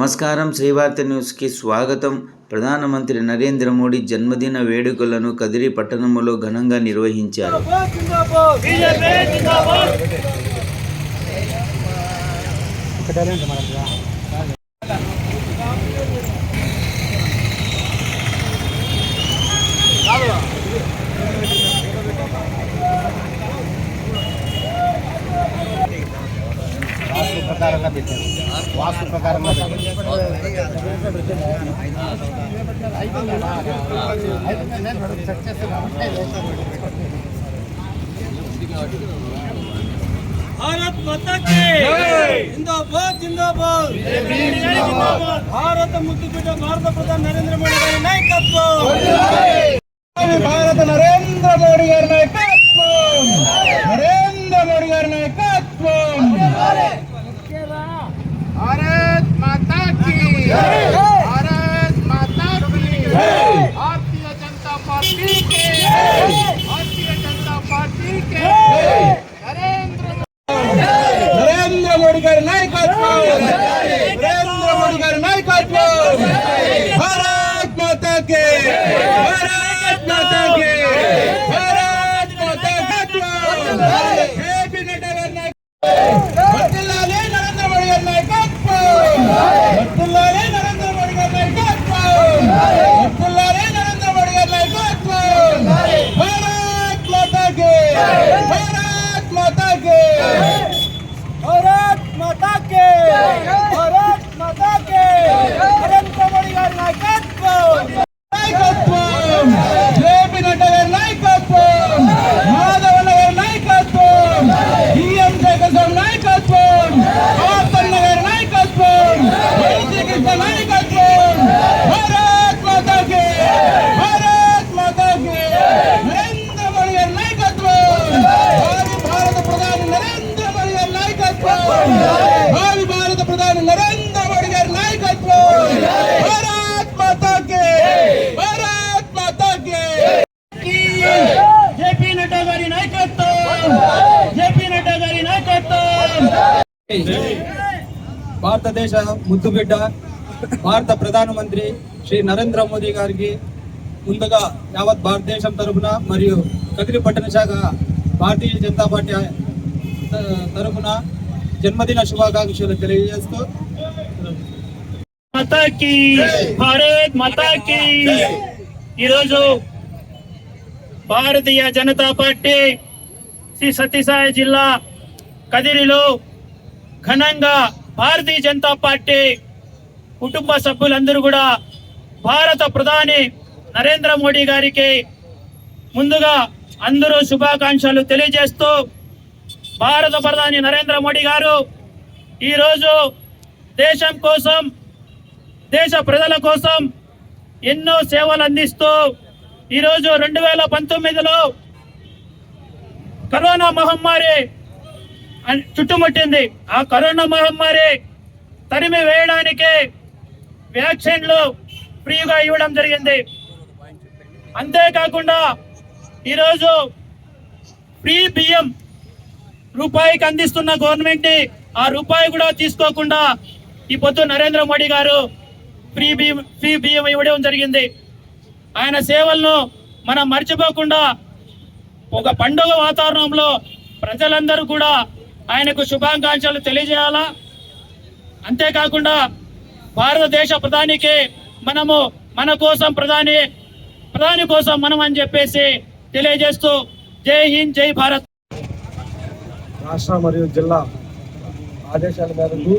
నమస్కారం, శ్రీవార్త న్యూస్కి స్వాగతం. ప్రధానమంత్రి నరేంద్ర మోడీ జన్మదిన వేడుకలను కదిరి పట్టణంలో ఘనంగా నిర్వహించారు. వాస్తు ప్రకారంగా भारत माता की जिंदाबाद जिंदाबाद भारत मुद्दुबिड्ड भारत प्रधान नरेंद्र मोदी गारी नायकत्వం भारत नरेंद्र मोदी गारी नायकत्వం नरेंद्र मोदी गारी नायकत्వం भारत माता की भारत माता की भारतीय जनता पार्टी के भारतीय जनता पार्टी के नरेंद्र मोदी गारी नायकत्వం नरेंद्र मोदी गारी नायकत्వం भारत माता के भारत माता के भारत माता के हैप्पी नरेंद्र मोदी गारी नायकत्వం वर्धिल्लाले नरेंद्र मोदी गारी नायकत्వం वर्धिल्लाले नरेंद्र मोदी गारी नायकत्వం भारत माता के भारत माता के भारत माता के भारत माता के नरेंद्र मोदी गारी नायकत्వం जेपी नड्डा गारी नायकत्వం माधवन गारी नायकत्వం डीएम जगन नायकत्వం आतन्न गारी नायकत्వం వైద్య కృష్ణ నాయకత్వం भारत माता के भारत माता के नरेंद्र मोदी गारी नायकत्వం భారత ప్రధాని నరేంద్ర మోడీ గారి నాయకత్వం భావి భారత ప్రధాని నరేంద్ర మోడీ గారి నాయకత్వం భారత్ మాతా కే భారత్ మాతా కే జేపీ నడ్డా గారి నాయకత్వం జేపీ నడ్డా గారి నాయకత్వం భారతదేశ ముద్దుబిడ్డ భారత ప్రధానమంత్రి శ్రీ నరేంద్ర మోదీ గారికి ముందుగా యావత్ భారతదేశం తరఫున మరియు కదిరి పట్టణ శాఖ భారతీయ జనతా పార్టీ తరఫున జన్మదిన శుభాకాంక్షలు తెలియజేస్తూ మాతాకి భారత్ మాతాకి ఈరోజు భారతీయ జనతా పార్టీ శ్రీ సత్యసాయి జిల్లా కదిరిలో ఘనంగా భారతీయ జనతా పార్టీ కుటుంబ సభ్యులందరూ కూడా భారత ప్రధాని నరేంద్ర మోడీ గారికి ముందుగా అందరూ శుభాకాంక్షలు తెలియజేస్తూ భారత ప్రధాని నరేంద్ర మోడీ గారు ఈరోజు దేశం కోసం దేశ ప్రజల కోసం ఎన్నో సేవలు అందిస్తూ ఈరోజు 2019లో కరోనా మహమ్మారి చుట్టుముట్టింది. ఆ కరోనా మహమ్మారి తరిమి వేయడానికి వ్యాక్సిన్లు ఫ్రీగా ఇవ్వడం జరిగింది. అంతేకాకుండా ఈరోజు ఫ్రీ బియ్యం రూపాయికి అందిస్తున్న గవర్నమెంట్ ఆ రూపాయి కూడా తీసుకోకుండా ఈ పొద్దు నరేంద్ర మోడీ గారు ఫ్రీ బియ్యం ఇవ్వడం జరిగింది. ఆయన సేవలను మనం మర్చిపోకుండా ఒక పండుగ వాతావరణంలో ప్రజలందరూ కూడా ఆయనకు శుభాకాంక్షలు తెలియజేయాలా. అంతేకాకుండా భారతదేశ ప్రధానికి మనము మన కోసం ప్రధాని కోసం మనం అని చెప్పేసి తెలియజేస్తూ జై హింద్ జై భారత్. రాష్ట్ర మరియు జిల్లా ఆదేశాల మేరకు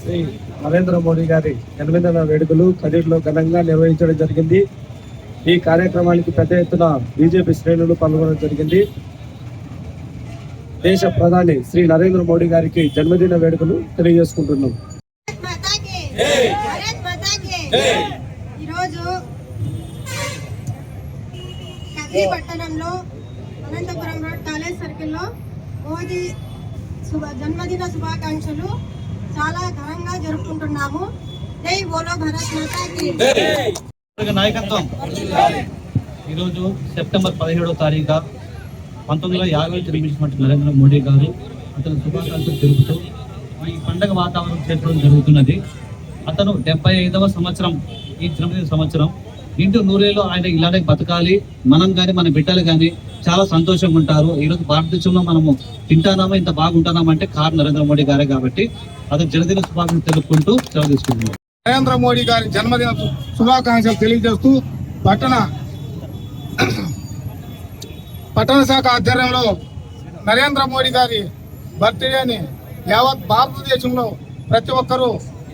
శ్రీ నరేంద్ర మోడీ గారి జన్మదిన వేడుకలు కదిరిలో ఘనంగా నిర్వహించడం జరిగింది. ఈ కార్యక్రమానికి పెద్ద ఎత్తున బీజేపీ శ్రేణులు పాల్గొనడం జరిగింది. దేశ ప్రధాని శ్రీ నరేంద్ర మోడీ గారికి జన్మదిన వేడుకలు తెలియజేసుకుంటున్నాం. ఈరోజు కదిరి పట్టణంలో అనంతపురం రోడ్ కాలేజ్ సర్కిల్లో మోదీ జన్మదిన శుభాకాంక్షలు చాలా ఘనంగా జరుపుకుంటున్నాము. జై బోలో భారత్ మాతాకి నాయకత్వం. ఈరోజు సెప్టెంబర్ 17వ తారీఖు 1950 జన్మించినటువంటి నరేంద్ర మోడీ గారు అతను శుభాకాంక్షలు తెలుపుతూ ఈ పండగ వాతావరణం చేసుకోవడం జరుగుతున్నది. అతను 75వ సంవత్సరం, ఈ జన్మదిన సంవత్సరం. ఇంటూ నూరేళ్ళు ఆయన ఇలానే బతకాలి. మనం కానీ మన బిడ్డలు కానీ చాలా సంతోషంగా ఉంటారు. ఈరోజు భారతదేశంలో మనము తింటానామా, ఇంత బాగుంటున్నామంటే కారణం నరేంద్ర మోడీ గారే. కాబట్టి అతను జన్మదిన శుభాకాంక్షలు తెలుపుకుంటూ సెలవు తీసుకుంటున్నాం. నరేంద్ర మోడీ గారి జన్మదిన శుభాకాంక్షలు తెలియజేస్తూ పట్టణ శాఖ ఆధ్వర్యంలో నరేంద్ర మోడీ గారి బర్త్డేని యావత్ భారతదేశంలో ప్రతి ఒక్కరూ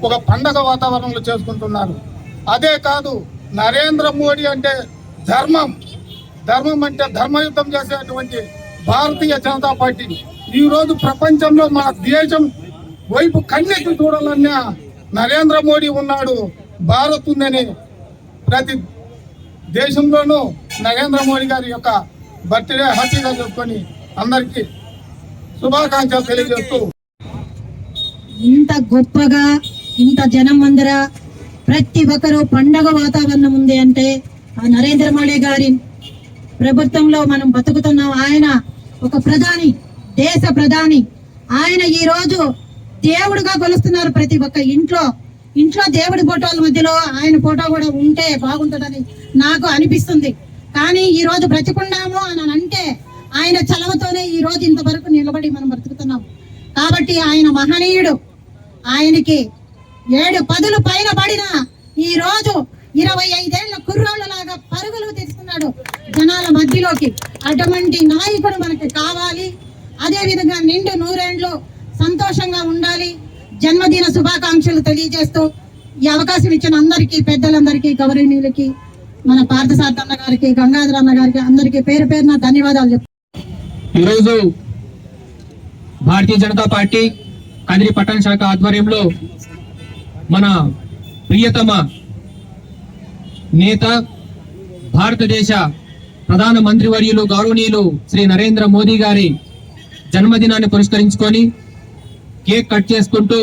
ఒక పండగ వాతావరణంలో చేసుకుంటున్నారు. అదే కాదు, నరేంద్ర మోడీ అంటే ధర్మం అంటే ధర్మయుద్ధం చేసేటువంటి భారతీయ జనతా పార్టీ ఈరోజు ప్రపంచంలో మన దేశం వైపు కన్నెత్తి చూడాలన్నా నరేంద్ర మోడీ ఉన్నాడు, భారత్ ఉందని ప్రతి దేశంలోనూ నరేంద్ర మోడీ గారి యొక్క బర్త్డే హ్యాపీగా చేసుకొని అందరికీ శుభాకాంక్షలు తెలియజేస్తూ ఇంత గొప్పగా ఇంత జనం అందర ప్రతి ఒక్కరూ పండగ వాతావరణం ఉంది అంటే ఆ నరేంద్ర మోడీ గారి ప్రభుత్వంలో మనం బతుకుతున్నాం. ఆయన ఒక ప్రధాని, దేశ ప్రధాని. ఆయన ఈ రోజు దేవుడిగా కొలుస్తున్నారు. ప్రతి ఒక్క ఇంట్లో దేవుడి ఫోటోల మధ్యలో ఆయన ఫోటో కూడా ఉంటే బాగుంటుందని నాకు అనిపిస్తుంది. కానీ ఈ రోజు బ్రతికున్నాము అని అంటే ఆయన చలవతోనే ఈ రోజు ఇంతవరకు నిలబడి మనం బ్రతుకుతున్నాం. కాబట్టి ఆయన మహనీయుడు. ఆయనకి 7 పదులు పైన పడిన ఈ రోజు 25 ఏళ్ల కుర్రోళ్ళలాగా పరుగులు తీస్తున్నాడు జనాల మధ్యలోకి. అటువంటి నాయకుడు మనకి కావాలి. అదే విధంగా నిండు నూరేండ్లు సంతోషంగా ఉండాలి. జన్మదిన శుభాకాంక్షలు తెలియజేస్తూ ఈ అవకాశం ఇచ్చిన అందరికీ, పెద్దలందరికీ, గౌరవనీయులకి, మన పార్థసారథి అన్న గారికి, గంగాధర్ అన్న గారికి అందరికీ పేరు పేరున ధన్యవాదాలు చెప్తాను. ఈరోజు భారతీయ జనతా పార్టీ కదిరి పట్టణ శాఖ ఆధ్వర్యంలో మన ప్రియతమ నేత, భారతదేశ ప్రధాన మంత్రివర్యులు గౌరవనీయులు శ్రీ నరేంద్ర మోదీ గారి జన్మదినాన్ని పురస్కరించుకొని కేక్ కట్ చేసుకుంటూ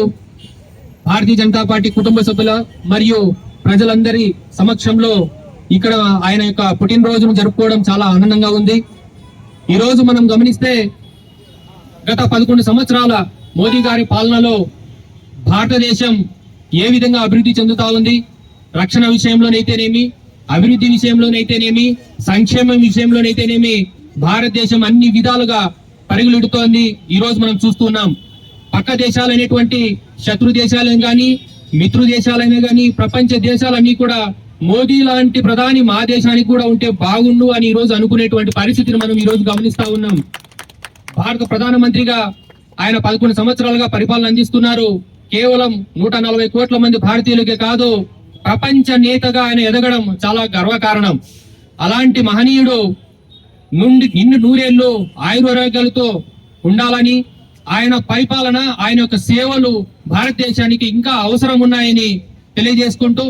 భారతీయ జనతా పార్టీ కుటుంబ సభ్యుల మరియు ప్రజలందరి సమక్షంలో ఇక్కడ ఆయన యొక్క పుట్టినరోజును జరుపుకోవడం చాలా ఆనందంగా ఉంది. ఈ రోజు మనం గమనిస్తే గత 11 సంవత్సరాల మోదీ గారి పాలనలో భారతదేశం ఏ విధంగా అభివృద్ధి చెందుతా ఉంది, రక్షణ విషయంలోనైతేనేమి, అభివృద్ధి విషయంలోనైతేనేమి, సంక్షేమం విషయంలోనైతేనేమి భారతదేశం అన్ని విధాలుగా పరుగులెడుతోంది. ఈ రోజు మనం చూస్తున్నాం. పక్క దేశాలైనటువంటి శత్రు దేశాలైనా కానీ, మిత్రు దేశాలైనా కానీ, ప్రపంచ దేశాలన్నీ కూడా మోదీ లాంటి ప్రధాని మా దేశానికి కూడా ఉంటే బాగుండు అని ఈ రోజు అనుకునేటువంటి పరిస్థితిని మనం ఈ రోజు గమనిస్తా ఉన్నాం. భారత ప్రధానమంత్రిగా ఆయన 11 సంవత్సరాలుగా పరిపాలన అందిస్తున్నారు. కేవలం 140 కోట్ల మంది భారతీయులకే కాదు, ప్రపంచ నేతగా ఆయన ఎదగడం చాలా గర్వకారణం. అలాంటి మహనీయుడు నిన్ను నూరేళ్లు ఆయురారోగ్యాలతో ఉండాలని, ఆయన పరిపాలన, ఆయన యొక్క సేవలు భారతదేశానికి ఇంకా అవసరం ఉన్నాయని తెలియజేసుకుంటూ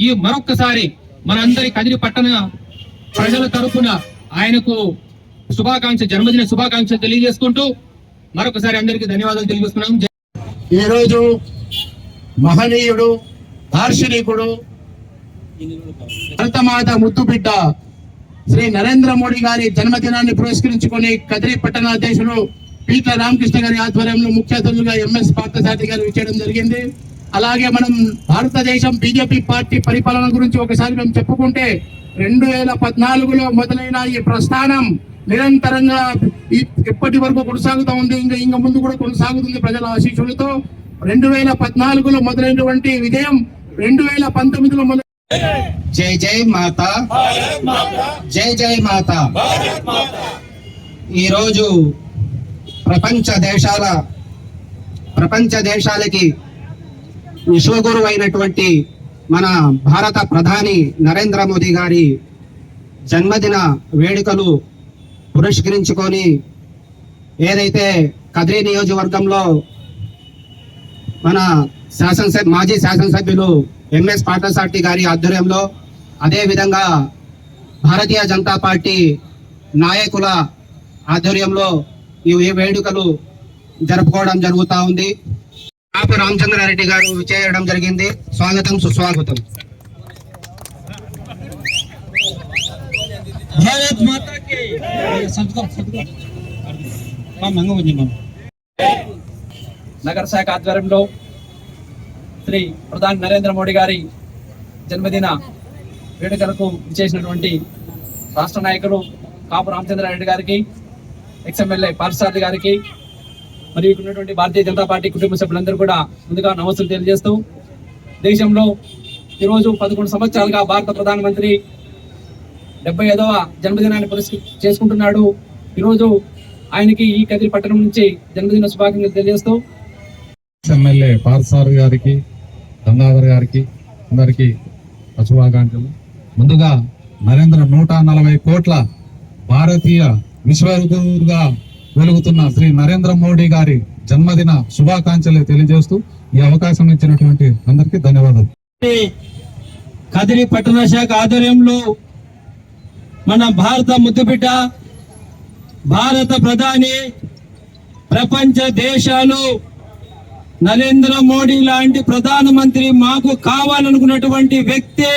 ఈ మరొక్కసారి మనందరి కదిరి పట్టణ ప్రజల తరపున ఆయనకు జన్మదిన శుభాకాంక్షలు తెలియజేసుకుంటూ మరొకసారి అందరికీ ధన్యవాదాలు తెలియజేస్తున్నాం. ఈ రోజు మహనీయుడు, దార్శనికుడు, భరతమాత ముద్దు బిడ్డ శ్రీ నరేంద్ర మోడీ గారి జన్మదినాన్ని పురస్కరించుకొని కదిరి పట్టణాధ్యక్షులు పీట్ల రామకృష్ణ గారి ఆధ్వర్యంలో ముఖ్య అతిథులుగా ఎంఎస్ పార్థసారథి గారు విచ్చేయడం జరిగింది. అలాగే మనం భారతదేశం బీజేపీ పార్టీ పరిపాలన గురించి ఒకసారి మేము చెప్పుకుంటే 2014లో మొదలైన ఈ ప్రస్థానం నిరంతరంగా ఇప్పటి వరకు కొనసాగుతూ ఉంది. ఇంకా ముందు కూడా కొనసాగుతుంది ప్రజల ఆశీస్సులతో. 2014లో మొదలైనటువంటి విజయం 2019లో మొదలు. జై జై మాత, జై జై మాత. ఈరోజు ప్రపంచ దేశాలకి విశ్వగురు అయినటువంటి మన భారత ప్రధాని నరేంద్ర మోదీ గారి జన్మదిన వేడుకలు పురస్కరించుకొని ఏదైతే కదిరి నియోజకవర్గంలో మన మాజీ శాసనసభ్యులు ఎంఎస్ పార్థసారథి గారి ఆధ్వర్యంలో, అదే విధంగా భారతీయ జనతా పార్టీ నాయకుల ఆధ్వర్యంలో ఈ వేడుకలు జరుపుకోవడం జరుగుతూ ఉంది. కాపు రామచంద్రారెడ్డి గారు చేయడం జరిగింది. స్వాగతం, సుస్వాగతం. భారత్ మాతాకి నగర శాఖ ఆధ్వర్యంలో శ్రీ ప్రధాని నరేంద్ర మోడీ గారి జన్మదిన వేడుకలకు చేసినటువంటి రాష్ట్ర నాయకులు కాపు రామచంద్రారెడ్డి గారికి, ఎక్స్ఎమ్మెల్యే పార్సారథి గారికి మరియు ఇక్కడ ఉన్నటువంటి భారతీయ జనతా పార్టీ కుటుంబ సభ్యులందరూ కూడా ముందుగా నమస్సులు తెలియజేస్తూ, దేశంలో ఈరోజు 11 సంవత్సరాలుగా భారత ప్రధానమంత్రి 75వ జన్మదినాన్ని చేసుకుంటున్నాడు. ఈరోజు ఆయనకి ఈ కదిరి పట్టణం నుంచి జన్మదిన శుభాకాంక్షలు తెలియజేస్తూ ఎమ్మెల్యే పార్సారథి గారికి, గంగాధర్ గారికి అందరికీ శుభాకాంక్షలు. ముందుగా 140 కోట్ల భారతీయ విశ్వగురువుగా వెలుగుతున్న శ్రీ నరేంద్ర మోడీ గారి జన్మదిన శుభాకాంక్షలు తెలియజేస్తూ ఈ అవకాశం ఇచ్చినటువంటి అందరికీ ధన్యవాదాలు. కదిరి పట్టణ శాఖ ఆధ్వర్యంలో మన భారత ముద్దుబిడ్డ, భారత ప్రధాని, ప్రపంచ దేశాలు నరేంద్ర మోడీ లాంటి ప్రధానమంత్రి మాకు కావాలనుకున్నటువంటి వ్యక్తి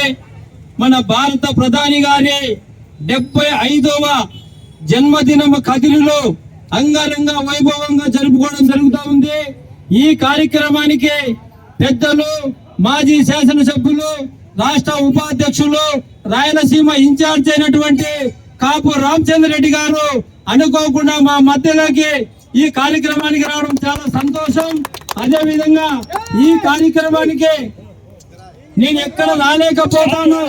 మన భారత ప్రధాని గారి 75వ జన్మదినం కదిరిలో అంగరంగ వైభవంగా జరుపుకోవడం జరుగుతూ ఉంది. ఈ కార్యక్రమానికి పెద్దలు, మాజీ శాసనసభ్యులు, రాష్ట్ర ఉపాధ్యక్షులు, రాయలసీమ ఇన్ఛార్జ్ అయినటువంటి కాపు రామచంద్రరెడ్డి గారు అనుకోకుండా మా మధ్యలోకి ఈ కార్యక్రమానికి రావడం చాలా సంతోషం. అదే విధంగా ఈ కార్యక్రమానికి నేను ఎక్కడ రాలేకపోతానో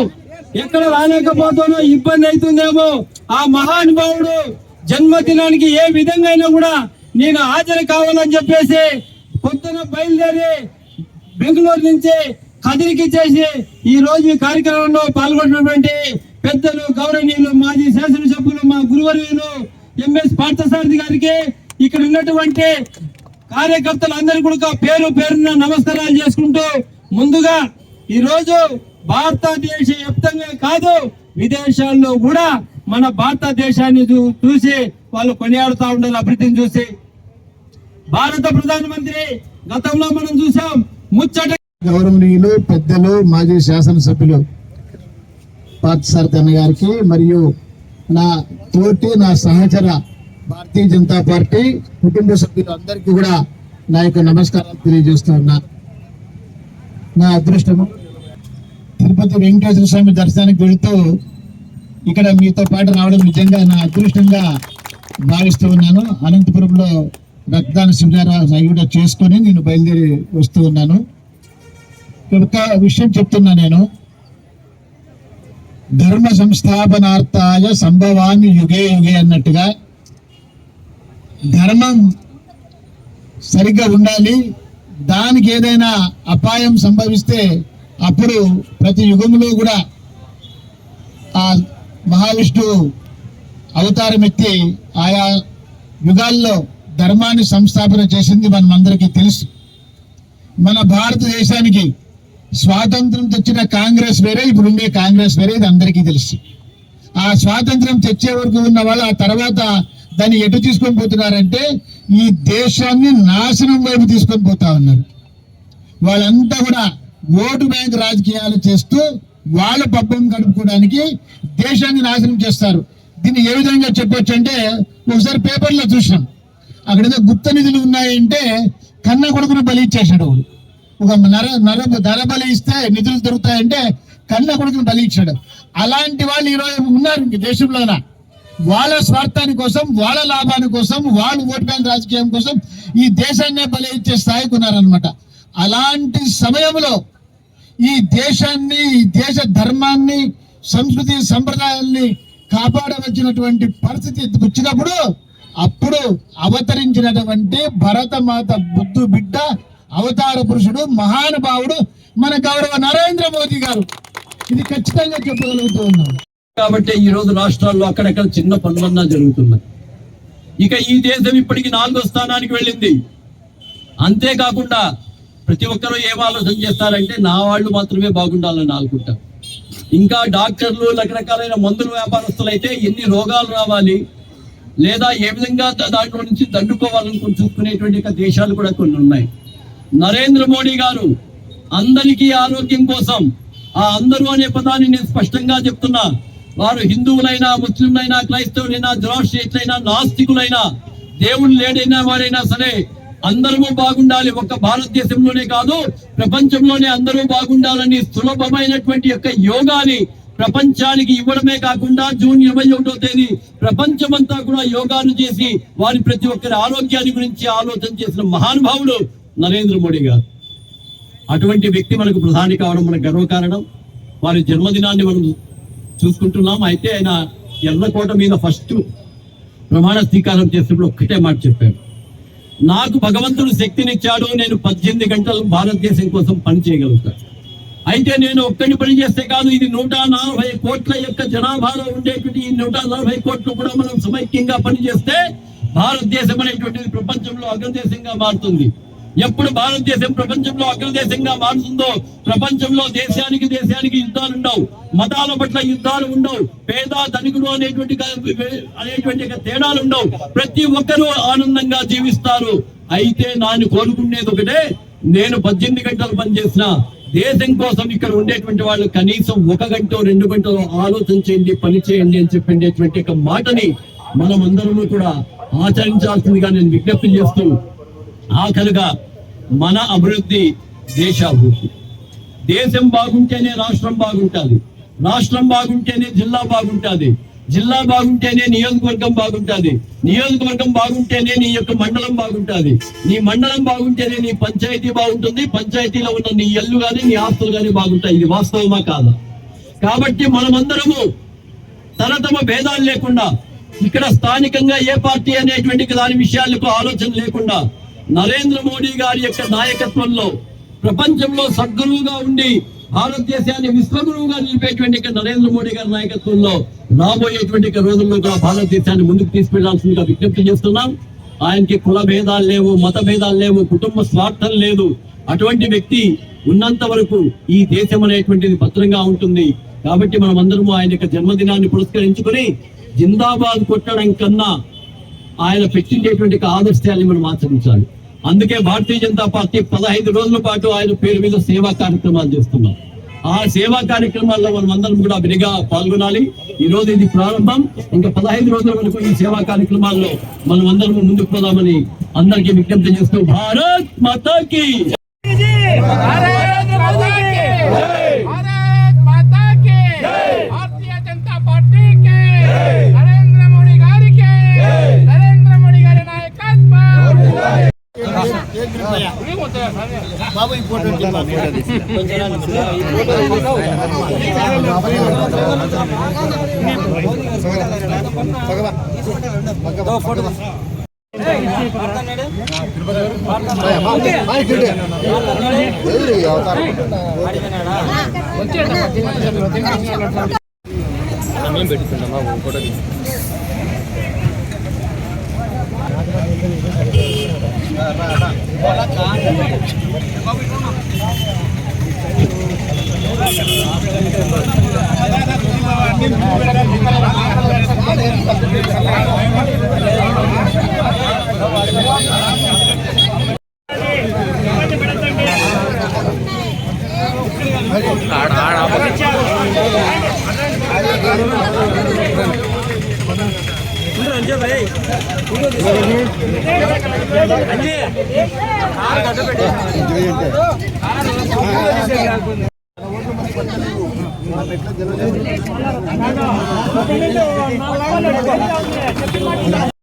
ఇబ్బంది అవుతుందేమో, ఆ మహానుభావుడు జన్మదినానికి ఏ విధంగా అయినా కూడా నేను హాజరు కావాలని చెప్పేసి పొద్దున బయలుదేరి బెంగళూరు నుంచి కదిరికి చేసి ఈ రోజు ఈ కార్యక్రమంలో పాల్గొన్నటువంటి పెద్దలు, గౌరవనీయులు, మాజీ శాసనసభ్యులు, మా గురువర్యులు ఎంఎస్ పార్థసారథి గారికి, ఇక్కడ ఉన్నటువంటి కార్యకర్తలందరూ కూడా పేరు పేరున నమస్కారాలు చేసుకుంటూ, ముందుగా ఈ రోజు భారతదేశ వ్యాప్తంగా కాదు విదేశాల్లో కూడా మన భారతదేశాన్ని చూసి వాళ్ళు కొనియాడుతూ ఉండాలి. అభివృద్ధిని చూసి భారత ప్రధానమంత్రి గతంలో మనం చూసాం ముచ్చట. గౌరవనీయులు పెద్దలు, మాజీ శాసనసభ్యులు పార్థసారథి అన్న గారికి మరియు నా సహచర భారతీయ జనతా పార్టీ కుటుంబ సభ్యులు అందరికీ కూడా నా యొక్క నమస్కారాలు తెలియజేస్తూ ఉన్నా. నా అదృష్టము తిరుపతి వెంకటేశ్వర స్వామి దర్శనానికి వెళుతూ ఇక్కడ మీతో పాటు రావడం నిజంగా నా అదృష్టంగా భావిస్తూ ఉన్నాను. అనంతపురంలో రక్తదాన శిబిరాలు కూడా చేసుకొని నేను బయలుదేరి వస్తూ ఉన్నాను. ఒక విషయం చెప్తున్నా, నేను ధర్మ సంస్థాపనార్థాయ సంభవామి యుగే యుగే అన్నట్టుగా ధర్మం సరిగ్గా ఉండాలి. దానికి ఏదైనా అపాయం సంభవిస్తే అప్పుడు ప్రతి యుగంలో కూడా ఆ మహావిష్ణువు అవతారం ఎత్తి ఆయా యుగాల్లో ధర్మాన్ని సంస్థాపన చేసింది మనమందరికీ తెలుసు. మన భారతదేశానికి స్వాతంత్రం తెచ్చిన కాంగ్రెస్ వేరే, ఇప్పుడు ఉండే కాంగ్రెస్ వేరే, ఇది అందరికీ తెలుసు. ఆ స్వాతంత్రం తెచ్చే వరకు ఉన్న వాళ్ళు ఆ తర్వాత దాన్ని ఎటు తీసుకొని పోతున్నారంటే ఈ దేశాన్ని నాశనం వైపు తీసుకొని పోతా ఉన్నారు. వాళ్ళంతా కూడా ఓటు బ్యాంక్ రాజకీయాలు చేస్తూ వాళ్ళ పబ్బం గడుపుకోవడానికి దేశాన్ని నాశనం చేస్తారు. దీన్ని ఏ విధంగా చెప్పొచ్చు అంటే, ఒకసారి పేపర్లో చూసినాం, అక్కడ ఏదో గుప్త నిధులు ఉన్నాయంటే కన్న కొడుకును బలి ఇచ్చేసాడు. ఒక నర బలి ఇస్తే నిధులు దొరుకుతాయంటే కన్న కొడుకును బలి ఇచ్చాడు. అలాంటి వాళ్ళు ఈరోజు ఉన్నారు ఇంక దేశంలోన. వాళ్ళ స్వార్థాని కోసం, వాళ్ళ లాభాని కోసం, వాళ్ళ ఓటు బ్యాంక్ రాజకీయం కోసం ఈ దేశాన్నే బలి ఇచ్చే స్థాయికి ఉన్నారనమాట. అలాంటి సమయంలో ఈ దేశాన్ని, ఈ దేశ ధర్మాన్ని, సంస్కృతి సంప్రదాయాల్ని కాపాడవలసినటువంటి పరిస్థితి వచ్చినప్పుడు అప్పుడు అవతరించినటువంటి భరతమాత బుద్ధు బిడ్డ, అవతార పురుషుడు, మహానుభావుడు మన గౌరవ నరేంద్ర మోదీ గారు. ఇది ఖచ్చితంగా చెప్పగలుగుతూ ఉన్నాం. కాబట్టి ఈ రోజు రాష్ట్రాల్లో అక్కడక్కడ చిన్న పనులన్నా జరుగుతున్నాయి. ఇక ఈ దేశం ఇప్పటికి 4వ స్థానానికి వెళ్ళింది. అంతేకాకుండా ప్రతి ఒక్కరూ ఏం ఆలోచన చేస్తారంటే నా వాళ్ళు మాత్రమే బాగుండాలని అనుకుంటారు. ఇంకా డాక్టర్లు, రకరకాలైన మందుల వ్యాపారస్తులు అయితే ఎన్ని రోగాలు రావాలి, లేదా ఏ విధంగా దాంట్లో నుంచి దండుకోవాలనుకుని చూసుకునేటువంటి దేశాలు కూడా కొన్ని ఉన్నాయి. నరేంద్ర మోడీ గారు అందరికీ ఆరోగ్యం కోసం, ఆ అందరూ అనే పదాన్ని నేను స్పష్టంగా చెప్తున్నా, వారు హిందువులైనా, ముస్లింలైనా, క్రైస్తవులైనా, ద్రాక్షైట్లైనా, నాస్తికులైనా, దేవుడు లేడైనా వారైనా సరే అందరూ బాగుండాలి, ఒక్క భారతదేశంలోనే కాదు ప్రపంచంలోనే అందరూ బాగుండాలని సులభమైనటువంటి యొక్క యోగాని ప్రపంచానికి ఇవ్వడమే కాకుండా జూన్ 21వ తేదీ ప్రపంచమంతా కూడా యోగాను చేసి వారి ప్రతి ఒక్కరి ఆరోగ్యాన్ని గురించి ఆలోచన చేసిన మహానుభావుడు నరేంద్ర మోడీ గారు. అటువంటి వ్యక్తి మనకు ప్రధాని కావడం మన గర్వకారణం. వారి జన్మదినాన్ని మనం చూసుకుంటున్నాం. అయితే ఆయన ఎర్రకోట మీద ఫస్ట్ ప్రమాణ స్వీకారం చేసినప్పుడు ఒక్కటే మాట చెప్పారు, నాకు భగవంతుడు శక్తినిచ్చాడు, నేను 18 గంటలు భారతదేశం కోసం పని చేయగలుగుతాను. అయితే నేను ఒక్కడి పని చేస్తే కాదు, ఇది 140 కోట్ల యొక్క జనాభాలో ఉండేటువంటి ఈ 140 కోట్లు కూడా మనం సమైక్యంగా పనిచేస్తే భారతదేశం అనేటువంటిది ప్రపంచంలో అగ్రదేశంగా మారుతుంది. ఎప్పుడు భారతదేశం ప్రపంచంలో అగ్రదేశంగా మారుతుందో ప్రపంచంలో దేశానికి యుద్ధాలు ఉండవు, మతాల పట్ల యుద్ధాలు ఉండవు, పేద ధనికుడు అనేటువంటి తేడాలు ఉండవు, ప్రతి ఒక్కరూ ఆనందంగా జీవిస్తారు. అయితే నాను కోరుకునేది ఒకటే, నేను 18 గంటలు పనిచేసిన దేశం కోసం ఇక్కడ ఉండేటువంటి వాళ్ళు కనీసం 1 గంట 2 గంటలు ఆలోచన చేయండి, పని చేయండి అని చెప్పేటువంటి ఒక మాటని మనం అందరము కూడా ఆచరించాల్సిందిగా నేను విజ్ఞప్తి చేస్తూ, ఆఖరుగా మన అభివృద్ధి దేశ అభివృద్ధి. దేశం బాగుంటేనే రాష్ట్రం బాగుంటుంది, రాష్ట్రం బాగుంటేనే జిల్లా బాగుంటుంది, జిల్లా బాగుంటేనే నియోజకవర్గం బాగుంటుంది, నియోజకవర్గం బాగుంటేనే నీ యొక్క మండలం బాగుంటుంది, నీ మండలం బాగుంటేనే నీ పంచాయతీ బాగుంటుంది, పంచాయతీలో ఉన్న నీ ఇల్లు కానీ నీ ఆస్తులు కానీ బాగుంటాయి. ఇది వాస్తవమా కాదా? కాబట్టి మనమందరము తమ భేదాలు లేకుండా, ఇక్కడ స్థానికంగా ఏ పార్టీ అనేటువంటి దాని విషయాలకు ఆలోచన లేకుండా నరేంద్ర మోడీ గారి యొక్క నాయకత్వంలో ప్రపంచంలో సద్గురువుగా ఉండి భారతదేశాన్ని విశ్వగురువుగా నిలిపేటువంటి నరేంద్ర మోడీ గారి నాయకత్వంలో రాబోయేటువంటి రోజుల్లో కూడా భారతదేశాన్ని ముందుకు తీసుకెళ్లాల్సిందిగా విజ్ఞప్తి చేస్తున్నాం. ఆయనకి కుల భేదాలు లేవు, మత భేదాలు లేవు, కుటుంబ స్వార్థం లేదు. అటువంటి వ్యక్తి ఉన్నంత వరకు ఈ దేశం అనేటువంటిది భద్రంగా ఉంటుంది. కాబట్టి మనం అందరము ఆయన యొక్క జన్మదినాన్ని పురస్కరించుకొని జిందాబాద్ కొట్టడం కన్నా ఆయన పెట్టిండేటువంటి ఆదర్శాన్ని మనం ఆచరించాలి. అందుకే భారతీయ జనతా పార్టీ 15 రోజుల పాటు ఆయన పేరు మీద సేవా కార్యక్రమాలు చేస్తున్నాం. ఆ సేవా కార్యక్రమాల్లో మనం అందరం కూడా విరిగా పాల్గొనాలి. ఈ రోజు ఇది ప్రారంభం, ఇంకా 15 రోజుల వరకు ఈ సేవా కార్యక్రమాల్లో మనం అందరం ముందుకు పోదామని అందరికీ విజ్ఞప్తి చేస్తూ భారత్ మాతాకి भारतीय जनता पार्टी के नरेंद्र मोदी गारी के नरेंद्र मोदी गारी नायकत्व बाबू फोटो